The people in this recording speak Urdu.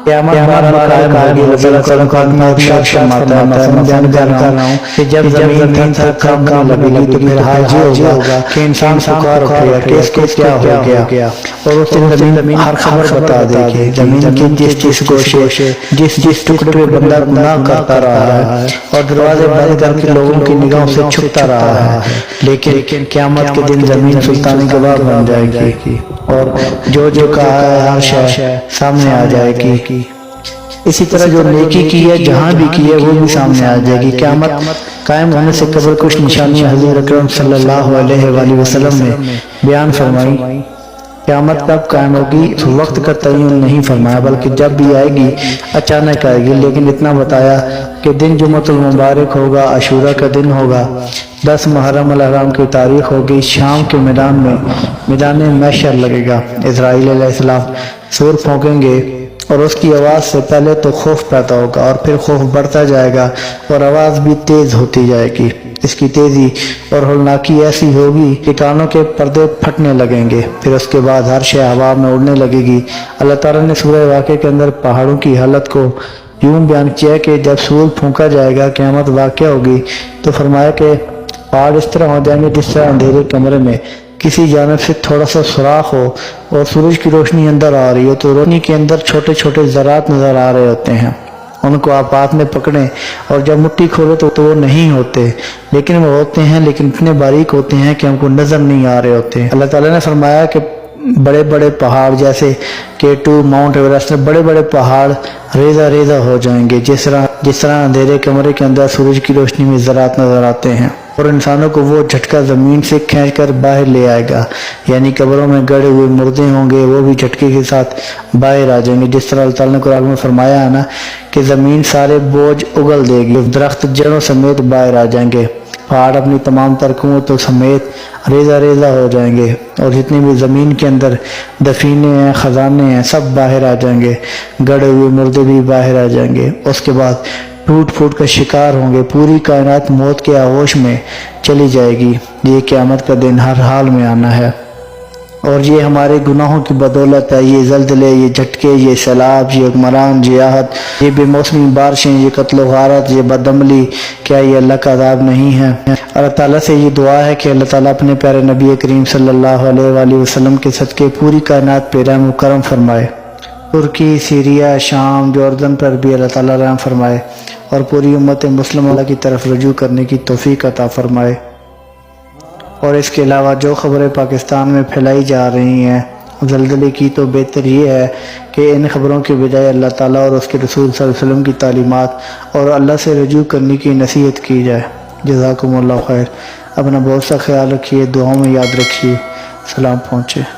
قیامت بار بار قائم ہوگی۔ اللہ تعالیٰ کا اپنا ارشاد فرماتا ہے، میں بیان کر رہا ہوں کہ جب زمین تھر تھر کانپنے لگے گی تو پھر حال یہ ہوگا کہ انسان پکار اٹھے گا کہ اس کو کیا ہو گیا، اور اس دن زمین ہر خبر بتا دے گی۔ زمین کے جس گوشے جس ٹکڑے پہ بندہ گناہ کرتا رہا ہے اور دروازے بند کر کے لوگوں کی نگاہوں سے چھپتا رہا ہے، لیکن قیامت کے دن زمین سلطانی گواہ بن جائے گی اور جو کہا ہے ہر شے سامنے آ جائے گی۔ اسی طرح جو نیکی کی ہے جہاں بھی کی ہے وہ بھی سامنے آ جائے گی۔ قیامت قائم ہونے سے قبل کچھ نشانیاں حضور اکرم صلی اللہ علیہ وآلہ وسلم نے بیان فرمائی۔ قیامت کب قائم ہوگی وقت کا تعین نہیں فرمایا، بلکہ جب بھی آئے گی اچانک آئے گی، لیکن اتنا بتایا کہ دن جمعۃ المبارک ہوگا، عاشورہ کا دن ہوگا، 10 محرم الحرام کی تاریخ ہوگی، شام کے میدان محشر لگے گا، اسرائیل علیہ السلام سور پھونکیں گے اور اس کی آواز سے پہلے تو خوف پیدا ہوگا اور پھر خوف بڑھتا جائے گا اور آواز بھی تیز ہوتی جائے گی۔ اس کی تیزی اور ہولناکی ایسی ہوگی کہ کانوں کے پردے پھٹنے لگیں گے، پھر اس کے بعد ہر شے ہوا میں اڑنے لگے گی۔ اللہ تعالیٰ نے سورہ واقعہ کے اندر پہاڑوں کی حالت کو یوں بیان کیا کہ جب سور پھونکا جائے گا، قیامت واقع ہوگی، تو فرمایا کہ پہاڑ اس طرح ہو جائیں گے جس طرح اندھیرے کمرے میں کسی جانب سے تھوڑا سا سوراخ ہو اور سورج کی روشنی اندر آ رہی ہو تو روشنی کے اندر چھوٹے چھوٹے ذرات نظر آ رہے ہوتے ہیں، ان کو آپ ہاتھ میں پکڑیں اور جب مٹھی کھولے تو وہ نہیں ہوتے، لیکن وہ ہوتے ہیں، لیکن اتنے باریک ہوتے ہیں کہ ہم کو نظر نہیں آ رہے ہوتے۔ اللہ تعالیٰ نے فرمایا کہ بڑے بڑے پہاڑ جیسے K2 ماؤنٹ ایوریسٹ، بڑے بڑے پہاڑ ریزہ ہو جائیں گے، جس طرح اندھیرے کمرے کے اندر سورج کی روشنی میں ذرات نظر آتے ہیں، اور انسانوں کو وہ جھٹکا زمین سے کھینچ کر باہر لے آئے گا، یعنی قبروں میں گڑے ہوئے مردے ہوں گے وہ بھی جھٹکے کے ساتھ باہر آ جائیں گے، جس طرح اللہ تعالیٰ نے قرآن میں فرمایا ہے نا کہ زمین سارے بوجھ اگل دے گی، درخت جڑوں سمیت باہر آ جائیں گے، پہاڑ اپنی تمام تر قوتوں سمیت ریزہ ہو جائیں گے، اور جتنے بھی زمین کے اندر دفینے ہیں، خزانے ہیں، سب باہر آ جائیں گے، گڑے ہوئے مردے بھی باہر آ جائیں گے۔ اس کے بعد ٹوٹ پھوٹ کا شکار ہوں گے، پوری کائنات موت کے آغوش میں چلی جائے گی۔ یہ قیامت کا دن ہر حال میں آنا ہے، اور یہ ہمارے گناہوں کی بدولت ہے، یہ زلزلے، یہ جھٹکے، یہ سیلاب، یہ حکمران، یہ آہت، یہ بے موسمی بارشیں، یہ قتل و غارت، یہ بدعملی، کیا یہ اللہ کا عذاب نہیں ہے؟ اللہ تعالیٰ سے یہ دعا ہے کہ اللہ تعالیٰ اپنے پیارے نبی کریم صلی اللہ علیہ وآلہ وسلم کے صدقے پوری کائنات پہ رحم و کرم فرمائے، ترکی، سیریا، شام، جوردن پر بھی اللہ تعالیٰ رحم فرمائے، اور پوری امت مسلمہ کی طرف رجوع کرنے کی توفیق عطا فرمائے۔ اور اس کے علاوہ جو خبریں پاکستان میں پھیلائی جا رہی ہیں زلزلے کی، تو بہتر یہ ہے کہ ان خبروں کے بجائے اللہ تعالیٰ اور اس کے رسول صلی اللہ علیہ وسلم کی تعلیمات اور اللہ سے رجوع کرنے کی نصیحت کی جائے۔ جزاکم اللہ خیر۔ اپنا بہت سا خیال رکھیے، دعاؤں میں یاد رکھیے۔ سلام پہنچے۔